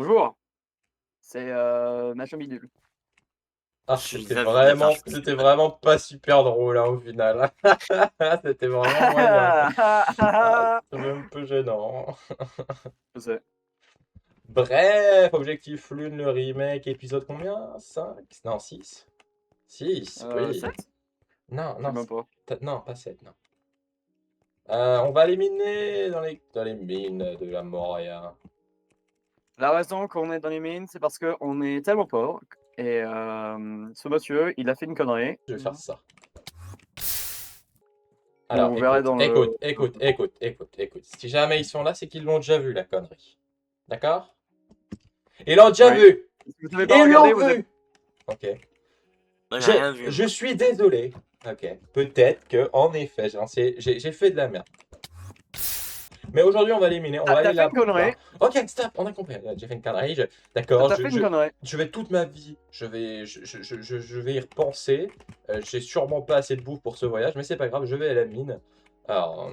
Bonjour, c'est Machin Bidule. Ah, Je suis Xavier Lafarge. c'était vraiment pas super drôle hein, au final. C'était vraiment moyen. Ah, c'était un peu gênant. Je sais. Bref, Objectif Lune, le remake, épisode combien? 5? Non, 6. 6, oui. 7? Non, Je sais non, même pas. non, pas 7, non. On va éliminer dans les mines de la Moria. La raison qu'on est dans les mines, c'est parce qu'on est tellement pauvre et ce monsieur, il a fait une connerie. Je vais faire ça. Bon, Alors, vous verrez dans le... écoute. Si jamais ils sont là, c'est qu'ils l'ont déjà vu, la connerie. D'accord? Ils l'ont déjà Oui. vu! Si vous n'avez pas Ils regardé, l'ont vous êtes... vu! Ok. Moi, j'ai rien vu. Je suis désolé. Ok. Peut-être que, en effet, j'ai fait de la merde. Mais aujourd'hui, on va l'éliminer. On va T'as aller fait une là-bas. connerie. Ok, stop, on a compris. J'ai fait une connerie. D'accord, T'as fait une connerie. je vais toute ma vie, je vais y repenser. J'ai sûrement pas assez de bouffe pour ce voyage, mais c'est pas grave, je vais à la mine. Alors,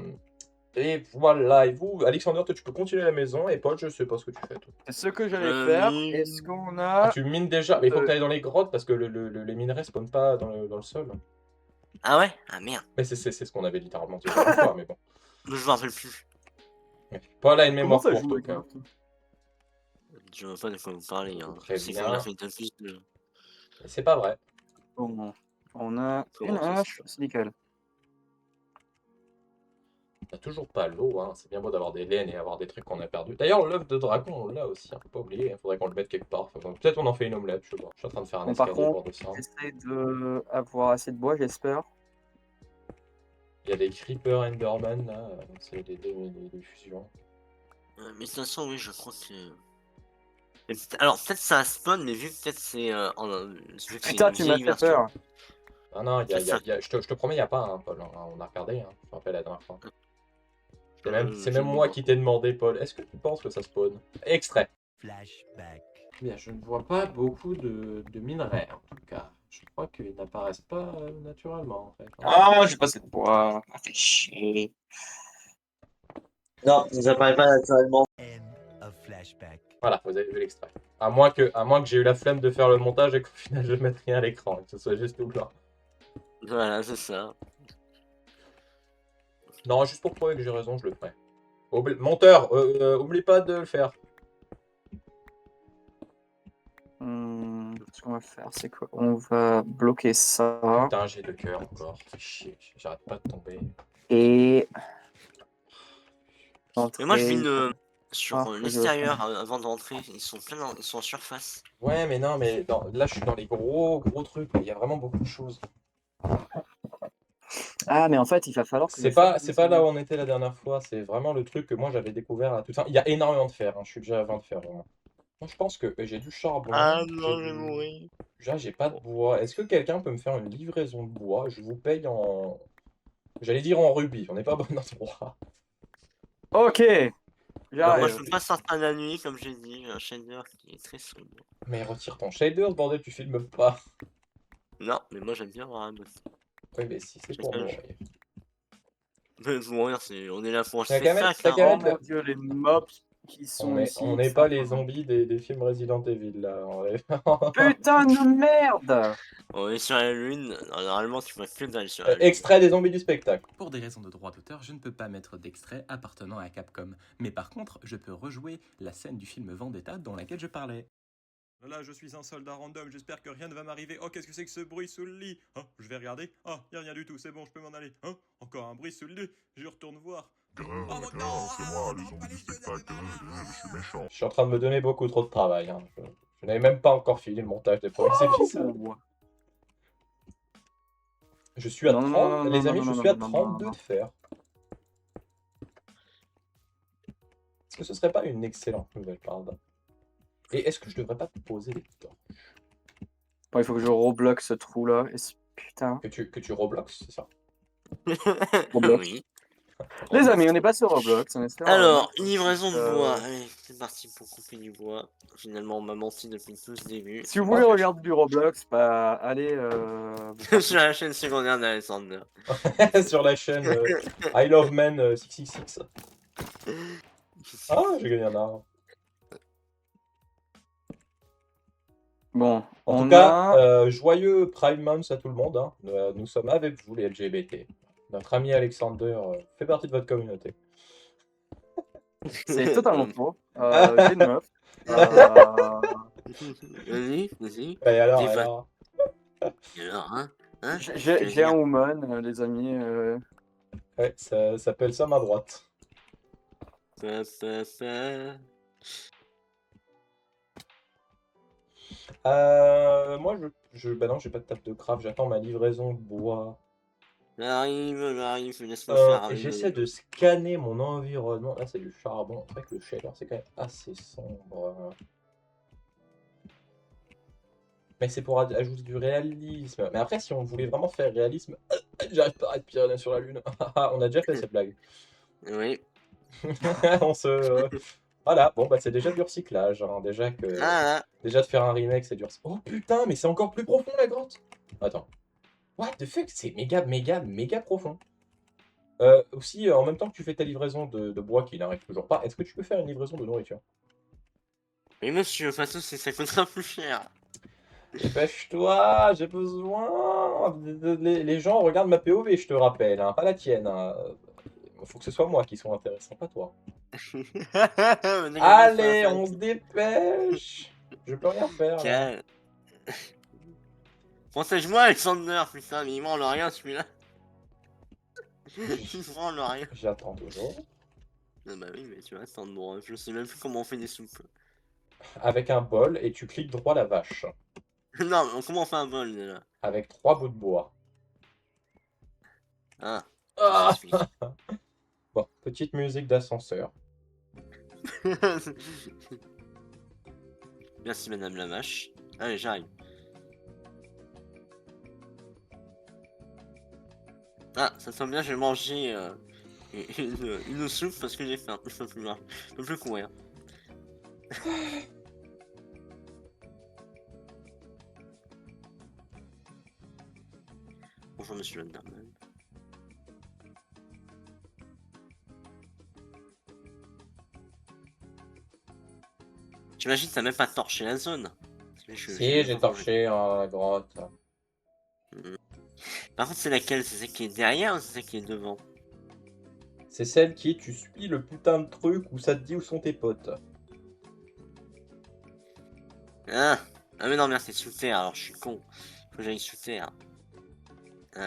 et voilà. Et vous, Alexander, toi, tu peux continuer à la maison. Et Paul, je sais pas ce que tu fais, toi. C'est ce que j'allais faire. Est-ce qu'on a... Tu mines déjà, mais il faut que tu ailles dans les grottes parce que les minerais spawnent pas dans le sol. Ah ouais? Ah merde. Mais c'est ce qu'on avait littéralement dit la dernière fois, mais bon. Je me rappelle plus. Paul a une Comment mémoire ça courte joue au la cas. carte? Je vois pas de quoi vous parlez. Hein. Très Je sais bien. qu'on a fait un plus de... Mais c'est pas vrai. Bon, on a Comment une ça, hache, c'est nickel. T'as toujours pas l'eau, hein. C'est bien beau d'avoir des laines et avoir des trucs qu'on a perdus. D'ailleurs, l'œuf de dragon, on l'a aussi, hein. Faut pas oublier. Il faudrait qu'on le mette quelque part. Enfin, peut-être on en fait une omelette, je sais pas. Je suis en train de faire un Bon, par escalier contre, pour descendre. j'essaie d'avoir assez de bois, j'espère. Il y a des creepers Enderman là. C'est des fusions. Mais de toute façon, oui, je crois que... Alors, peut-être ça spawn, mais vu que peut-être c'est... vu que c'est Putain, une tu m'as vieille fait version... peur. Ah non, C'est ça. je te promets, il n'y a pas, hein, Paul. On a regardé, hein. Je me rappelle la dernière fois. C'est je même moi vois. qui t'ai demandé, Paul. Est-ce que tu penses que ça spawn? Extrait. Flashback. Bien, je ne vois pas beaucoup de minerais, en tout cas. Je crois qu'ils n'apparaissent pas naturellement, en fait. Ah, j'ai passé de bois. Ah, fait chier. Non, ça apparaît pas naturellement. End of flashback. Voilà, vous avez vu l'extrait. À moins que j'ai eu la flemme de faire le montage et qu'au final je mette rien à l'écran, et que ce soit juste tout blanc. Voilà, c'est ça. Non, juste pour prouver que j'ai raison, je le ferai. Monteur, oublie pas de le faire. Ce qu'on va faire, c'est qu'on va bloquer ça. Putain, j'ai 2 cœurs encore. Fais chier, j'arrête pas de tomber. Et... Mais moi, je Entrer- mine sur Ah, l'extérieur avant d'entrer. Ils sont ils sont en surface. Ouais, mais non, mais là je suis dans les gros trucs, il y a vraiment beaucoup de choses. Ah, mais en fait, il va falloir que C'est pas là où on était la dernière fois, c'est vraiment le truc que moi j'avais découvert à tout ça. Il y a énormément de fer, hein. Je suis déjà à 20 de fer vraiment. Moi je pense que j'ai du charbon. Ah non, je vais mourir. J'ai pas de bois. Est-ce que quelqu'un peut me faire une livraison de bois? Je vous paye en... J'allais dire en rubis, on n'est pas au bon endroit. Ok, Alors, moi, je j'arrive. peux pas sortir la nuit, comme j'ai dit. Un shader qui est très sombre. Mais retire ton shader, bordel, tu filmes pas. Non, mais moi, j'aime bien voir un boss. Oui, mais si c'est pour Chacun, mourir. Mais mourir, on est là pour T'as se qu'à faire mettre- sac, t'as hein. qu'à Oh mon dieu, les mobs qui sont ici. On n'est pas les zombies des films Resident Evil là. Putain de merde! On est sur la lune. Normalement, tu vois que dalle sur la lune. Extrait des zombies du spectacle. Pour des raisons de droit d'auteur, je ne peux pas mettre d'extrait appartenant à Capcom. Mais par contre, je peux rejouer la scène du film Vendetta dans laquelle je parlais. Là, je suis un soldat random, j'espère que rien ne va m'arriver. Oh, qu'est-ce que c'est que ce bruit sous le lit? Oh, je vais regarder. Oh, y a rien du tout, c'est bon, je peux m'en aller. Oh, encore un bruit sous le lit, je retourne voir. C'est moi, le zombie du spectacle, je suis méchant. Je suis en train de me donner beaucoup trop de travail. Hein. Je n'avais même pas encore fini le montage des premiers épisodes. Je suis à 30, les amis, je suis à 32 de fer. Est-ce que ce serait pas une excellente nouvelle, pardon? Et est-ce que je devrais pas te poser des torches? Bon, il faut que je rebloque ce trou là. Putain. Que tu Roblox, c'est ça? Roblox. Oui. Les amis, on n'est pas sur Roblox, on est sur... Alors, livraison de bois. Allez, c'est parti pour couper du bois. Finalement, on m'a menti depuis tout ce début. Si vous voulez regarder du Roblox, bah allez... Sur la chaîne secondaire d'Alexander. Sur la chaîne I Love Men 666. Ah, j'ai gagné un arbre. Bon, En tout on cas, a... joyeux Prime Month à tout le monde. Hein. Nous sommes avec vous, les LGBT. Notre ami Alexander fait partie de votre communauté. C'est totalement faux. J'ai une meuf. Euh, Vas-y, vas-y. Et alors, Des alors Et alors, hein? Hein? j'ai Qu'est-ce que tu veux j'ai un dire? woman, les amis. Ouais, ça s'appelle ça ma droite. Pa, pa, pa. Moi, bah non, j'ai pas de table de craft, j'attends ma livraison de bois. J'arrive, laisse-moi faire J'essaie de scanner mon environnement. Là, c'est du charbon. C'est vrai que le shader, c'est quand même assez sombre. Mais c'est pour ajouter du réalisme. Mais après, si on voulait vraiment faire réalisme, j'arrive pas à être Pyrénées sur la Lune. On a déjà fait cette blague. Oui. On se. Voilà, bon, bah c'est déjà du recyclage. Hein. Déjà de faire un remake, c'est dur. Oh putain, mais c'est encore plus profond la grotte. Attends. What the fuck, c'est méga, méga, méga profond. Aussi, en même temps que tu fais ta livraison de bois qui n'arrive toujours pas, est-ce que tu peux faire une livraison de nourriture? Mais monsieur, de toute façon, ça coûtera plus cher. Dépêche-toi, j'ai besoin. Les gens regardent ma POV, je te rappelle, hein, pas la tienne. Hein. Faut que ce soit moi qui soit intéressant, pas toi. Allez, on se dépêche. Je peux rien faire là. Protège-moi, Alexander, putain, mais il branle rien celui-là. Il branle rien. J'attends toujours. Non, bah oui, mais tu vas attendre, bon, je sais même plus comment on fait des soupes. Avec un bol et tu cliques droit la vache. Non, mais comment on fait un bol déjà? Avec 3 bouts de bois. Ah, Ah je suis. Bon, petite musique d'ascenseur. Merci, madame la vache. Allez, j'arrive. Ah, ça tombe bien, j'ai mangé une soupe parce que j'ai faim. Je peux plus voir. Je peux plus courir. Bonjour, monsieur Landerman. T'imagines, t'as même pas torché la zone. Si, j'ai torché la grotte. Par contre, c'est laquelle? C'est celle qui est derrière ou c'est celle qui est devant? C'est celle qui, tu suis le putain de truc où ça te dit où sont tes potes. Ah, mais non, merde, c'est sous terre, alors je suis con. Faut que j'aille sous terre.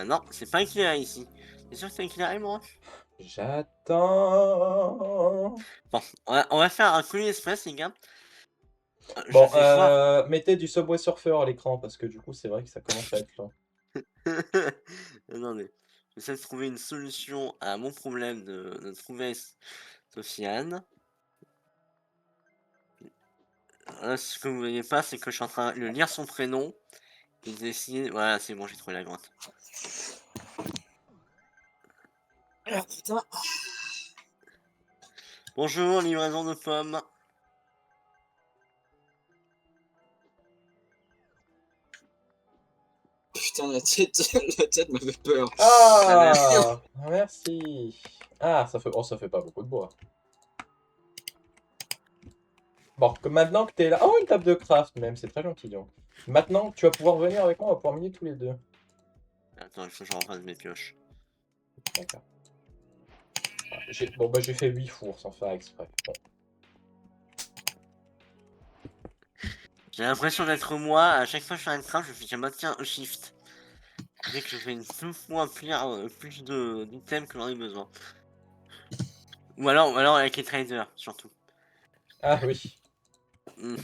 Non, c'est pas éclairé ici. T'es sûr que c'est éclairé, moi? J'attends. Bon, on va faire un colis express, les gars. Bon, Je vais voir. mettez du Subway Surfer à l'écran parce que du coup, c'est vrai que ça commence à être lent. Non, mais j'essaie de trouver une solution à mon problème de trouver Sofiane. Là, ce que vous voyez pas, c'est que je suis en train de lire son prénom. Et d'essayer. Voilà, c'est bon, j'ai trouvé la grotte. Ah, putain. Bonjour, livraison de pommes. Putain, la tête m'avait peur. Ah, merci. Ah, ça fait pas beaucoup de bois. Bon, maintenant que t'es là... Oh, une table de craft même, c'est très gentil. Donc. Maintenant que tu vas pouvoir venir avec moi, on va pouvoir miner tous les deux. Attends, il faut que je refasse mes pioches. D'accord. Bon, bah j'ai fait 8 fours sans faire exprès. Bon. J'ai l'impression d'être moi, à chaque fois que je fais un craft, je fais tiens, bah tiens, shift. Dès que je fais une deux fois plus d'items que j'en ai besoin. Ou alors avec les traders, surtout. Ah oui. Mm.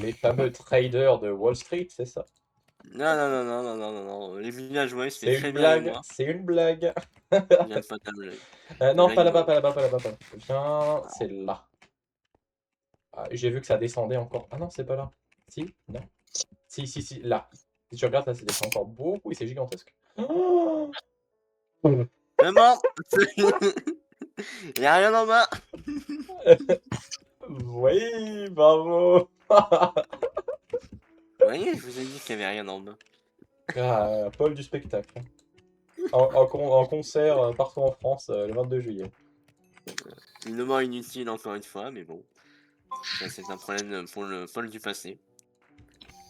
Les fameux traders de Wall Street, c'est ça? Non. Les villageois, C'est c'est une très bien avec blague, moi. c'est une blague. J'aime pas ta blague. Non, blague, pas là-bas, ouais. pas là-bas, pas là-bas, pas là. Viens, c'est là. Ah, j'ai vu que ça descendait encore. Ah non, c'est pas là. Si? Non. Si, là. Si tu regardes, là, ça descend encore beaucoup et c'est gigantesque. Oh Maman. Y'a rien en bas. oui, bravo. Vous voyez, je vous ai dit qu'il y avait rien en bas. Ah, Paul du spectacle. En concert partout en France le 22 juillet. Une mort inutile encore une fois, mais bon. Ça, c'est un problème pour le Paul du passé.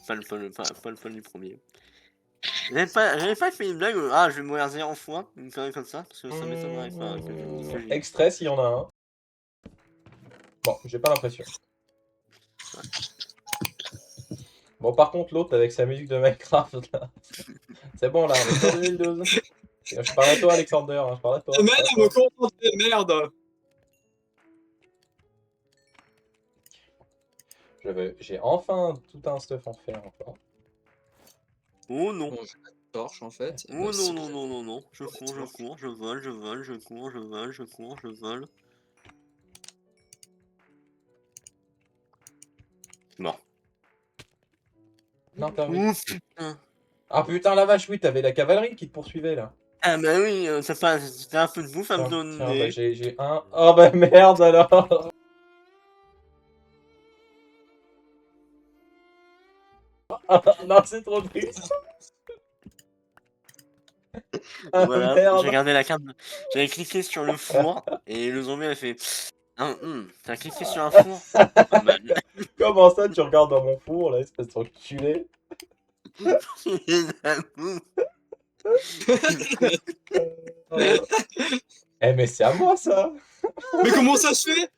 pas le du premier. J'avais pas fait une blague, je vais mourir 0 fois, une connerie comme ça, parce que ça m'étonnerait pas que j'ai. Extrait s'il y en a un. Bon, j'ai pas l'impression. Bon, par contre, l'autre avec sa musique de Minecraft, là. C'est bon, là, on est en 2012. Je parle à toi, Alexander, hein, je parle à toi. Merde, me concentrer, merde. J'ai enfin tout un stuff en fer encore. Oh non. Bon, j'ai pas de torche en fait. Oh non, si. non, non, non, non. Je cours, je vole, je vole, je cours, je vole, je cours, je vole. Bon. Non, t'as vu. Ouh, putain. Ah putain, la vache, oui, t'avais la cavalerie qui te poursuivait là. Ah bah oui, c'était un peu de bouffe à me Tiens, bah, donner. j'ai un. Oh bah merde alors. Non, c'est trop triste. Ah Voilà, merde. j'ai regardé la carte. J'avais cliqué sur le four et le zombie a fait. T'as cliqué sur un four? Pas mal. Comment ça, tu regardes dans mon four là, espèce d'enculé? Eh mais c'est à moi ça. Mais comment ça se fait?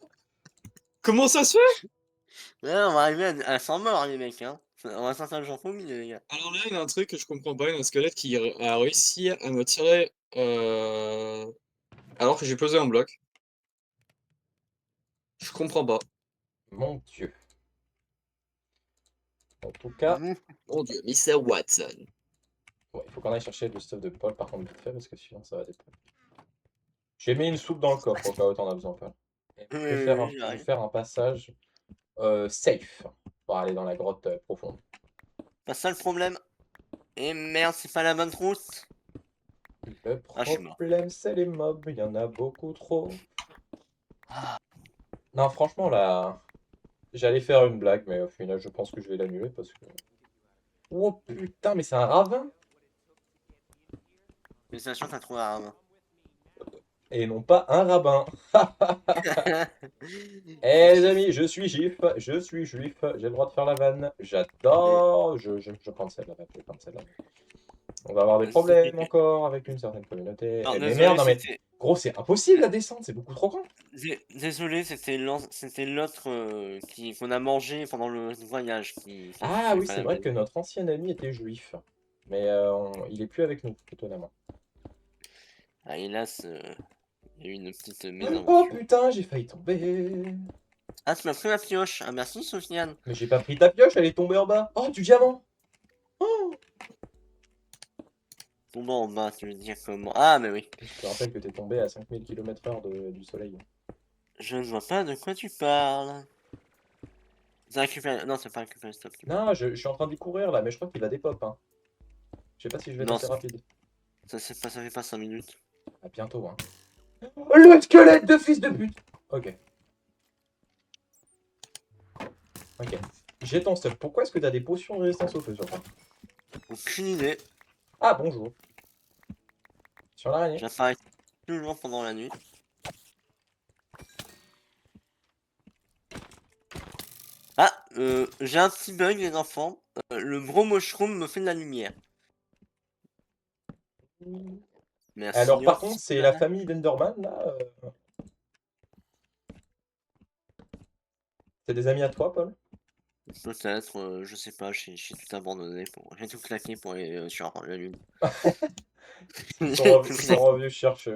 Comment ça se fait? Ouais, on va arriver à 100 morts, les mecs, hein. On va sortir le genre au milieu, les gars. Alors là, il y a un truc que je comprends pas, il y a un squelette qui a réussi à me tirer alors que j'ai posé un bloc. Je comprends pas. Mon dieu. En tout cas, Mon dieu, Mr. Watson. ouais, il faut qu'on aille chercher le stuff de Paul par contre vite fait parce que sinon ça va dépendre. J'ai mis une soupe dans le coffre au cas où t'en as besoin, Paul. Et je vais faire un passage safe pour aller dans la grotte profonde. Pas ça le problème. Et merde, c'est pas la bonne route. Le Ah, je suis mort. problème, c'est les mobs, il y en a beaucoup trop. Non, franchement, là, j'allais faire une blague, mais au final, je pense que je vais l'annuler parce que. Oh putain, mais c'est un ravin! Félicitations, t'as trouvé un rabbin. Et non pas un rabbin. Eh les amis, je suis juif, j'ai le droit de faire la vanne. J'adore, je cancelle la vanne, je cancelle la vanne. On va avoir des problèmes encore avec une certaine communauté. Non, Eh, mais désolé, merde, non mais c'était- gros, c'est impossible la descente, c'est beaucoup trop grand. Désolé, c'était l'autre qu'on a mangé pendant le voyage qui Ah fait oui, pas c'est la vrai peine. que notre ancien ami était juif. Mais il est plus avec nous, étonnamment. Ah, hélas, il y a eu une petite Oh mésaventure. putain, j'ai failli tomber. Ah, tu m'as pris la pioche. Ah, merci, Sofiane. Mais j'ai pas pris ta pioche, elle est tombée en bas. Oh, du diamant. Oh. Tombant en bas, tu veux dire comment? Ah, mais oui. Je te rappelle que t'es tombé à 5000 km/h du soleil. Je ne vois pas de quoi tu parles. T'as récupéré... Non, c'est pas récupéré, stop. Non, je suis en train d'y courir là, mais je crois qu'il a des pop. Hein. Je sais pas si je vais être Non, assez c'est- rapide. Ça fait pas 5 minutes. À bientôt, hein. Oh, le squelette de fils de pute. Ok. Ok. J'ai ton stuff. Pourquoi est-ce que t'as des potions de résistance au feu sur toi? Aucune idée. Ah, bonjour. Sur l'araignée. J'apparais toujours pendant la nuit. Ah, j'ai un petit bug, les enfants. Le gros mushroom me fait de la lumière. Merci. Alors, par contre, c'est la famille d'Enderman, là. C'est des amis à toi, Paul? Peut-être, je sais pas, j'ai tout abandonné. J'ai tout claqué pour aller sur la lune. Ils sont revenus chercher.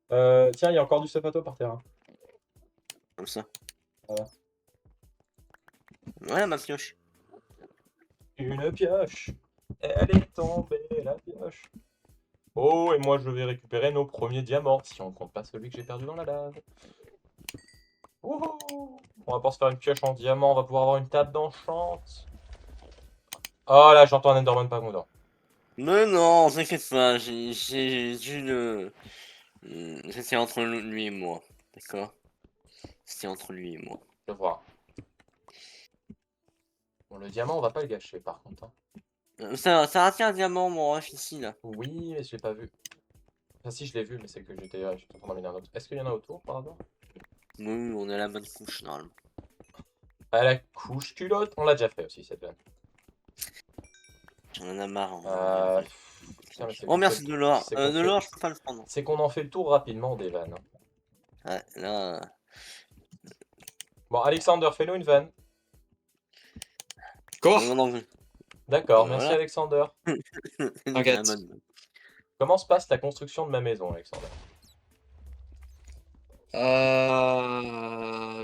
Tiens, il y a encore du stuff à toi par terre. Hein. Comme ça. Voilà. Voilà ma pioche. Une pioche. Elle est tombée, la pioche. Oh, et moi je vais récupérer nos premiers diamants, si on compte pas celui que j'ai perdu dans la lave. Wouhou. On va pouvoir se faire une pioche en diamant, on va pouvoir avoir une table d'enchante. Oh là, j'entends un Enderman pas content. Mais non, t'inquiète pas, j'ai dû le... C'était entre lui et moi, d'accord? C'était entre lui et moi. Je vois. Bon, le diamant, on va pas le gâcher par contre. Hein. Ça retient un diamant, mon ref, ici, là. Oui, mais je l'ai pas vu. Enfin, si, je l'ai vu, mais c'est que j'étais en train d'en mettre un autre. Est-ce qu'il y en a autour par hasard? Oui, on est à la bonne couche, normalement. À la couche culotte, on l'a déjà fait aussi cette vanne. J'en ai marre. Euh, putain, mais Oh merci de l'or. c'est qu'on De fait- l'or, je peux pas le prendre. C'est qu'on en fait le tour rapidement des vannes. Ouais, là. Bon, Alexander, fais-nous une vanne. Quoi? On en veut. D'accord, Voilà. merci Alexander. T'inquiète. Comment se passe la construction de ma maison, Alexander?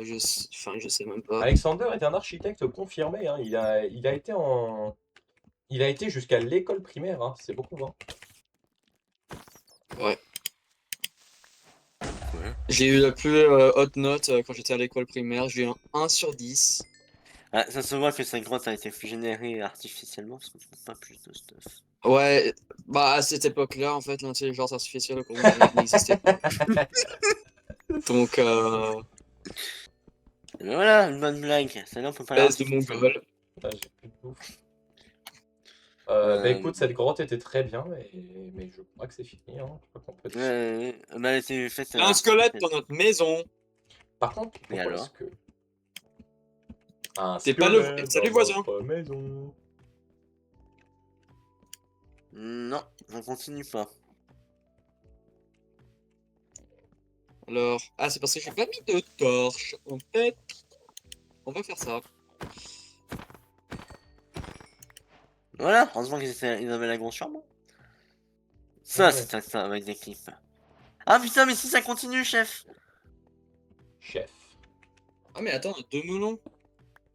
Je sais même pas. Alexander est un architecte confirmé, hein. Il a été il a été jusqu'à l'école primaire, hein. C'est beaucoup, hein. Ouais. Ouais. J'ai eu la plus haute note quand j'étais à l'école primaire. J'ai eu un 1 sur 10. Ah, ça se voit que cette grotte a été générée artificiellement parce qu'on trouve pas plus de stuff. Ouais, bah à cette époque-là, en fait, l'intelligence artificielle au Congo n'existait pas. Donc, Et ben voilà, une bonne blague. Celle-là, on peut pas la baisse de mon rater. goal. Ah, j'ai plus de bouffe. Bah écoute, cette grotte était très bien, mais je crois que c'est fini, hein. Je crois qu'on peut... Bah, elle était faite. Il y a un squelette dans notre maison. Par contre, Mais pourquoi alors est-ce que... Un T'es pas le- squelette Salut, dans voisin. notre maison. Non, on continue pas. Alors, ah, c'est parce que j'ai pas mis de torche. En fait, on va faire ça. Voilà, heureusement ils avaient la grosse chambre. Ça, Ouais. c'est ça avec des clips. Ah putain, mais si ça continue, chef. Chef. Ah, mais attends, on a 2 melons.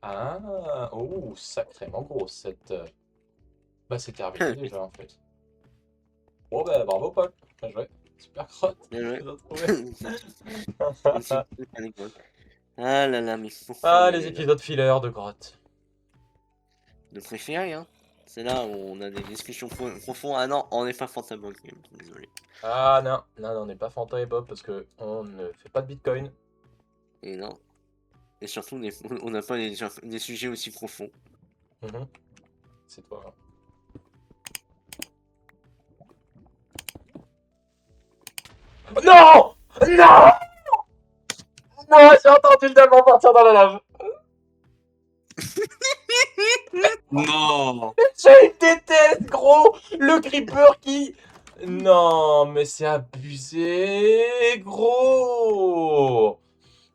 Ah, oh, sacrément gros cette... Bah c'est terminé déjà en fait. Bon bah bravo Paul, bien joué. Super crotte. Bien joué. Tu les as trouvés. Ah là là, mais faut Ah les épisodes filler de grotte. de préféré, hein. C'est là où on a des discussions profondes. Ah non, on n'est pas Fantaball Game, désolé. Ah non, non, on n'est pas Fanta et Bob parce que on ne fait pas de Bitcoin. Et non. Et surtout, on n'a pas des sujets aussi profonds. Mhm. C'est toi. Hein. Non! Non! Non, j'ai entendu le diamant partir dans la lave. Non. Je déteste, gros! Le creeper qui... Non, mais c'est abusé, gros!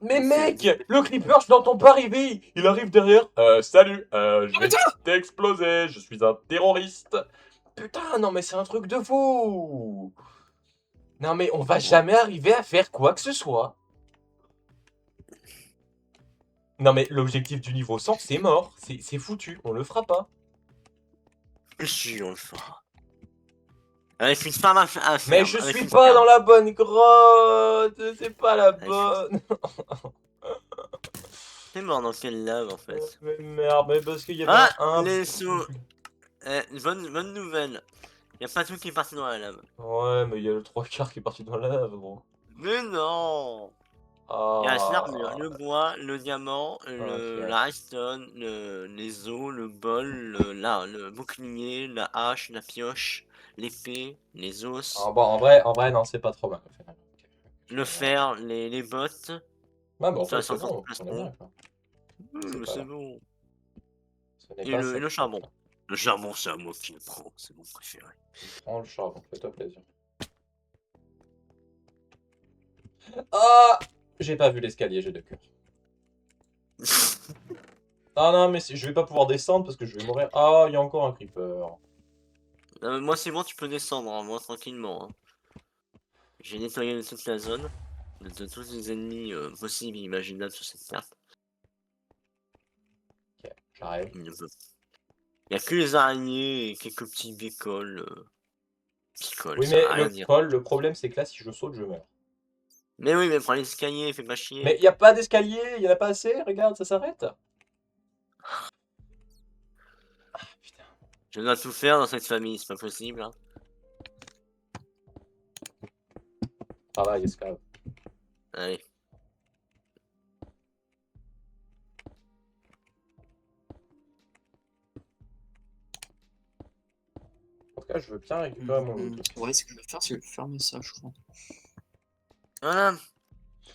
Mais mec, le creeper, je l'entends pas arriver. Il arrive derrière. Salut, je vais t'exploser. Je suis un terroriste. Putain, non, mais c'est un truc de fou. Non, mais on va jamais arriver à faire quoi que ce soit. Non, mais l'objectif du niveau 100, c'est mort. C'est foutu. On le fera pas. Si, on le fera. Avec une femme à faire. Mais je suis pas dans la bonne grotte. C'est pas la bonne. T'es mort dans quelle lave en fait? Mais merde, mais parce qu'il y avait Ah, un... les sous. Bonne nouvelle. Y'a pas tout qui est parti dans la lave. Ouais, mais il y a le 3/4 qui est parti dans la lave, gros. Mais non! Ah. Il y a l'armure, le bois, le diamant, Ok. la redstone, les os, le bol, le bouclier, la hache, la pioche, l'épée, les os, Ah, bon, en vrai, non, c'est pas trop mal. le fer, les bottes. Ah bon, Ça, c'est ça bon, sort on est bien, quoi. Mais pas- c'est bon. Ce n'est Et pas le, ça et le qui charbon. Le charbon, c'est à moi qui le prends, c'est mon préféré. prend le charbon, fais-toi plaisir. Ah! J'ai pas vu l'escalier, j'ai 2 cœurs. Ah non, mais je vais pas pouvoir descendre parce que je vais mourir. Ah, il y a encore un creeper. Moi, c'est bon, tu peux descendre, hein, moi, tranquillement. Hein. J'ai nettoyé toute la zone, de tous les ennemis possibles et imaginables sur cette carte. Ok, j'arrive. Il y a que les araignées et quelques petits bécoles qui collent. Oui, ça mais a rien à dire. Paul, le problème c'est que là, si je saute, je meurs. Mais oui, mais prends l'escalier, fais pas chier. Mais il y a pas d'escalier, il y en a pas assez, regarde, ça s'arrête. Ah, putain. Je dois tout faire dans cette famille, c'est pas possible. Hein. Travail, esclave. Allez. En tout cas, je veux bien récupérer mon loot. Ouais, ce que je vais faire, c'est fermer ça, je crois. Voilà.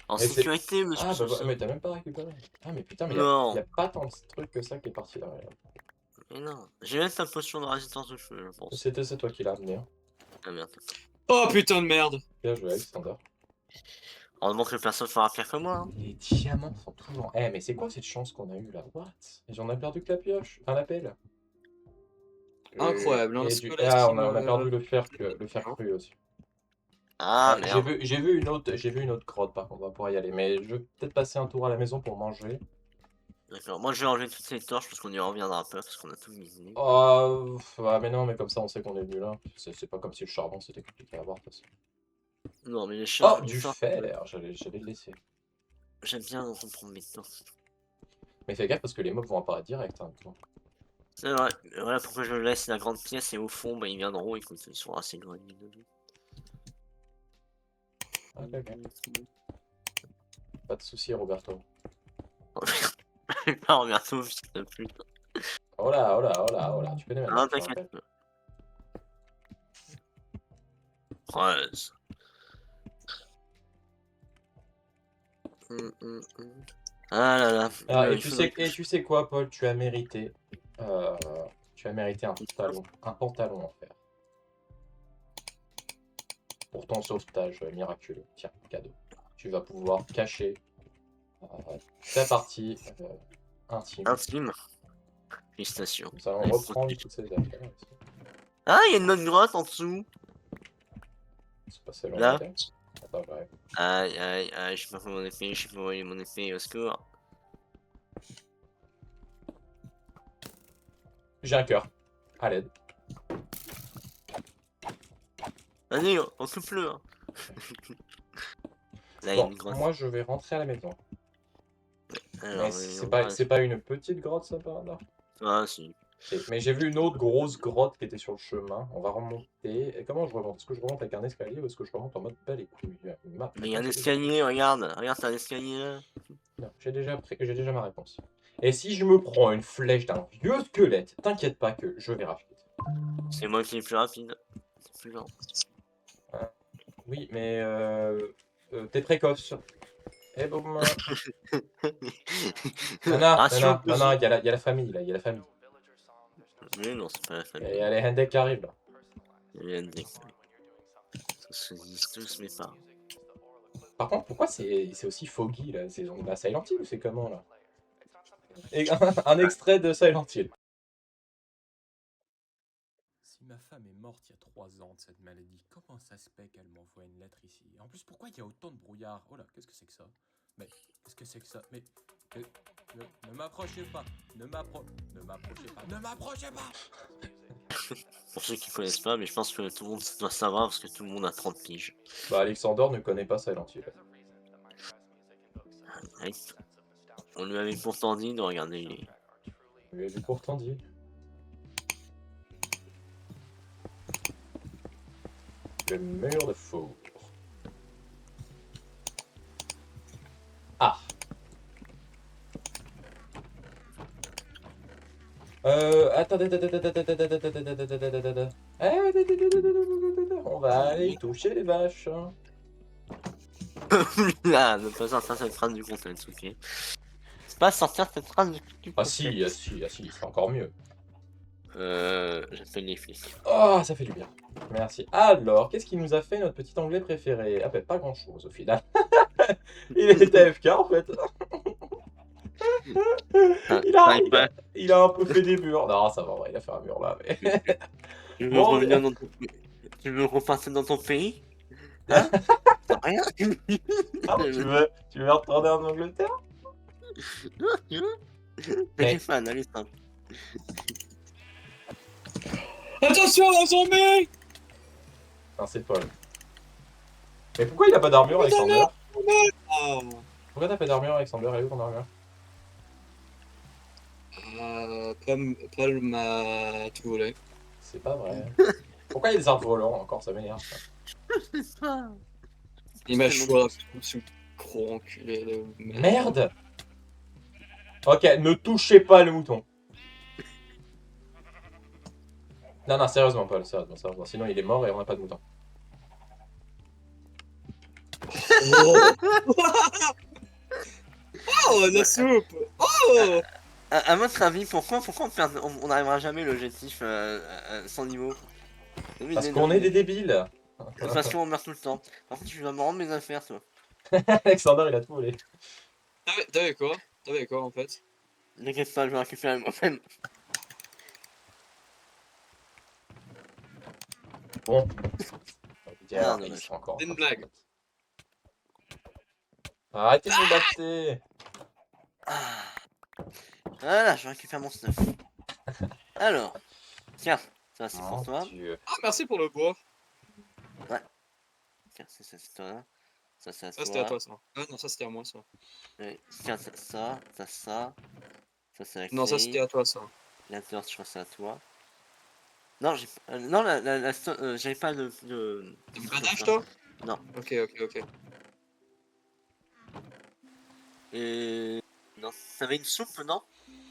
En Mais c'est- sécurité, monsieur. Ah, bah, Soso. mais t'as même pas récupéré. Ah, mais putain, mais Non. y a pas tant de trucs que ça qui est parti derrière. Mais non, j'ai même ta potion de résistance de feu, je pense. C'est toi qui l'as amené. Hein. Ah merde. Oh putain de merde. Bien joué, Alexander. Heureusement que personne fera pire que moi. Hein. Les diamants sont toujours... Eh, mais c'est quoi cette chance qu'on a eue là? What? Et j'en ai perdu que la pioche. Enfin, la pelle. Incroyable. Hein, Et c'est du... pas la Ah, team, on a perdu le fer cru aussi. Ah J'ai merde. vu une autre grotte par contre, on va pouvoir y aller. Mais je vais peut-être passer un tour à la maison pour manger. D'accord, moi je vais enlever toutes ces torches parce qu'on y reviendra pas parce qu'on a tout misé. Oh, mais non, mais comme ça on sait qu'on est nul. Hein. C'est pas comme si le charbon c'était compliqué à avoir de toute façon. Non mais les chiens. Oh, du fer, j'allais le laisser. J'aime bien reprendre mes torches. Mais fais gaffe parce que les mobs vont apparaître direct. Hein, C'est vrai, voilà pourquoi je laisse la grande pièce et au fond bah, ils viendront, écoute, ils sont assez éloignés de nous. ok. Pas de soucis, Roberto. Pas Roberto, putain de pute. Oh là, oh là, oh là, oh là, tu connais ma Ah tête, je te t'inquiète. rappelle. 13. Ah là là. Ah, Il faudrait que tu sais quoi, Paul, tu as mérité un pantalon en fer. Pour ton sauvetage miraculeux. Tiens, cadeau. Tu vas pouvoir cacher ta partie intime. Intime. Félicitations. Nous allons reprendre toutes ces affaires. Ici. Ah, il y a une autre grotte en dessous. C'est passé long. Là. Attends, j'arrive. Aïe, aïe, aïe, je sais pas comment mon épée, je sais pas où est mon épée, au secours. J'ai un cœur. À l'aide. Allez, on coupe-le. Hein. Là, il y a Bon, une grotte. moi je vais rentrer à la maison. Alors, Mais c'est pas une petite grotte ça par hasard? Ah, si. Mais j'ai vu une autre grosse grotte qui était sur le chemin. On va remonter. Et comment je remonte? Est-ce que je remonte avec un escalier ou est-ce que je remonte en mode belle et couille? Mais il y a un escalier, regarde. Regarde, t'as un escalier là. Non, j'ai déjà ma réponse. Et si je me prends une flèche d'un vieux squelette, t'inquiète pas que je vais racheter. C'est moi qui est plus rapide. C'est plus lent. Oui, mais t'es précoce. Et boum. Nana, il y a la famille là, il y a la famille. Mais non, c'est pas la Il famille. y a les Hendek qui arrivent là. Il y a une deck. Ça se disent tous mes parents. Par contre, pourquoi c'est aussi foggy là? C'est Silent Hill ou c'est comment là? Et un extrait de Silent Hill. Si ma femme est morte il y a 3 ans de cette maladie, comment ça se fait qu'elle m'envoie une lettre ici? En plus, pourquoi il y a autant de brouillard? Oh là, qu'est-ce que c'est que ça? Mais qu'est-ce que c'est que ça? Mais ne m'approchez pas! Ne m'approchez pas! Ne m'approchez pas! Pour ceux qui connaissent pas, mais je pense que tout le monde doit savoir parce que tout le monde a 30 piges. Bah, Alexander ne connaît pas Silent Hill. Ouais. On lui avait pourtant dit de regarder les... Je lui ai pourtant dit. Le mur de four. Ah. Attendez. On va aller toucher les vaches. Ah, ne pas sortir cette phrase du contexte, ok. C'est pas sortir cette phrase du Ah contexte. si, c'est encore mieux. J'appelle les flics. Oh, ça fait du bien. Merci. Alors, qu'est-ce qu'il nous a fait notre petit anglais préféré? Ah ben, pas grand-chose au final. Il était AFK en fait. Il a un peu fait des murs. Non, ça va, ouais, il a fait un mur là. Mais... Tu veux Bon, revenir dans ton pays? Tu veux repartir dans ton pays? Hein? T'as rien? Ah, tu veux retourner en Angleterre? T'es fan, allez, simple. Attention, un zombie! Non, c'est Paul. Mais pourquoi il a pas d'armure, Alexander? Ah. Pourquoi t'as pas d'armure, Alexander? Elle est où ton armure? Paul m'a tout volé. C'est pas vrai. Pourquoi il y a des arbres volants encore? Ça m'énerve. Ça. Il m'a choisi sous gros enculé de Merde! Ok, ne touchez pas le mouton. Non, sérieusement, Paul, sérieusement. Sinon, il est mort et on n'a pas de mouton. Oh, la soupe! Oh! À votre avis, pourquoi on n'arrivera jamais l'objectif 100 niveaux? Oui, Parce qu'on est des débiles. Parce qu'on meurt tout le temps. Par contre, tu vas me rendre mes affaires, toi. Alexander, il a tout volé. T'avais quoi en fait? N'inquiète pas, je vais récupérer moi-même. Bon. Ah, Ils dommage. sont encore. C'est une blague. Arrêtez de me battre. Ah. Voilà, je récupère mon stuff. Alors, tiens, ça c'est pour toi. Dieu. Ah, merci pour le bois. Tiens, ça c'est toi. Ça c'est à Ça, c'était à toi. toi, ça. Ah non, ça, c'était à moi, ça. Tiens, ça. Ça c'est la Non, ça, clé. c'était à toi, ça. La torche, je crois que c'est à toi. Non, non, j'avais pas de. T'as pas d'âge, toi? Non. Ok. Et. Non, ça avait une soupe, non?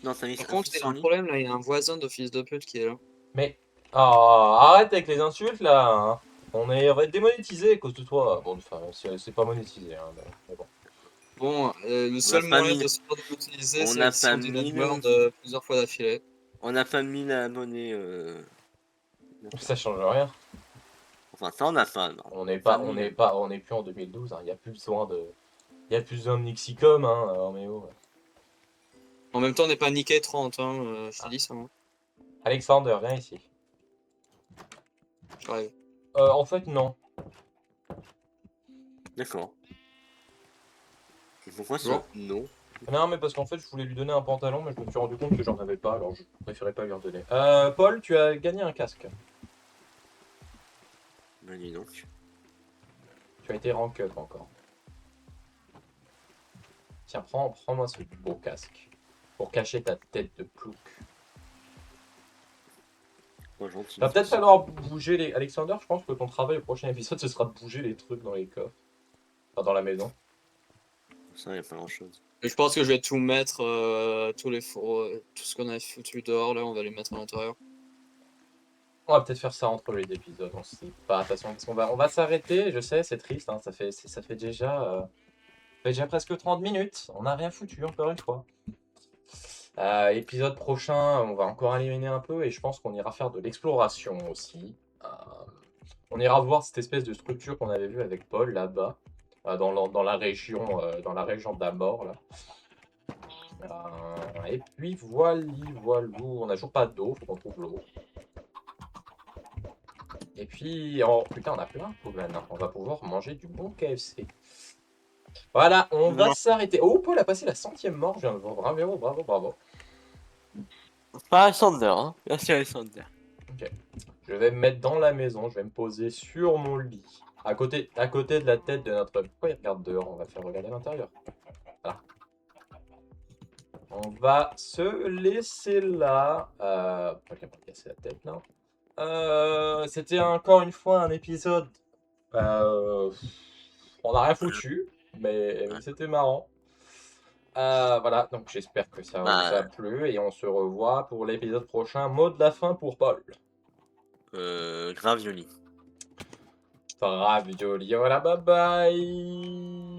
Non, ça avait Par un contre, il y a un pissenlit. problème, là. Il y a un voisin de fils de pute qui est là. Mais. Oh, arrête avec les insultes là. Hein. On va être démonétisé à cause de toi. Bon, enfin, c'est pas monétisé. Hein, mais bon. Bon, le seul pas moyen mis- de se faire utiliser, on c'est n'a si pas on dit mis la le- merde plusieurs fois d'affilée. On n'a pas mis la monnaie. Ça change rien. Enfin, ça, on a pas. Non. On n'est Pas pas, on mis, n'est pas, on n'est plus en 2012. Hein. Il y a plus besoin de. Il y a plus besoin de Nixicom, hein, Roméo. En même temps, on n'est pas niqué 30, hein. Je te dis ça. Hein. Alexander, viens ici. J'arrive. En fait, non. D'accord. Et pourquoi ça? Bon. Non. Non, mais parce qu'en fait, je voulais lui donner un pantalon, mais je me suis rendu compte que j'en avais pas, alors je préférais pas lui en donner. Paul, tu as gagné un casque. Ben dis donc. Tu as été rank up encore. Tiens, prends-moi ce beau casque. Pour cacher ta tête de plouc. Pas gentil. Va peut-être falloir bouger les. Alexander, je pense que ton travail au prochain épisode, ce sera de bouger les trucs dans les coffres. Enfin, dans la maison. Ça, y a pas grand chose. Et je pense que je vais tout mettre, tous les fours, tout ce qu'on a foutu dehors, là, on va les mettre à l'intérieur. On va peut-être faire ça entre les épisodes, on sait pas. Attention, parce on va s'arrêter, je sais, c'est triste, hein, ça fait déjà presque 30 minutes. On n'a rien foutu, encore une fois. Épisode prochain, on va encore éliminer un peu et je pense qu'on ira faire de l'exploration aussi. On ira voir cette espèce de structure qu'on avait vue avec Paul là-bas, dans la région d'Amor là. Et puis voilou, on n'a toujours pas d'eau, faut qu'on trouve l'eau. Et puis, oh putain, on a plein de pots maintenant. On va pouvoir manger du bon KFC. Voilà, on va s'arrêter. Oh, Paul a passé la 100e mort, je viens de voir. Bravo. Pas Alexander, hein. Merci Alexander. Ok. Je vais me mettre dans la maison, je vais me poser sur mon lit. À côté de la tête de notre... Pourquoi il regarde dehors? On va le faire regarder à l'intérieur. Voilà. On va se laisser là. Pourquoi il a pas cassé la tête là? C'était encore une fois un épisode... On n'a rien foutu, mais c'était marrant. Voilà, donc j'espère que ça vous a plu et on se revoit pour l'épisode prochain. Mot de la fin pour Paul. Gravioli. Ravioli, voilà, bye bye.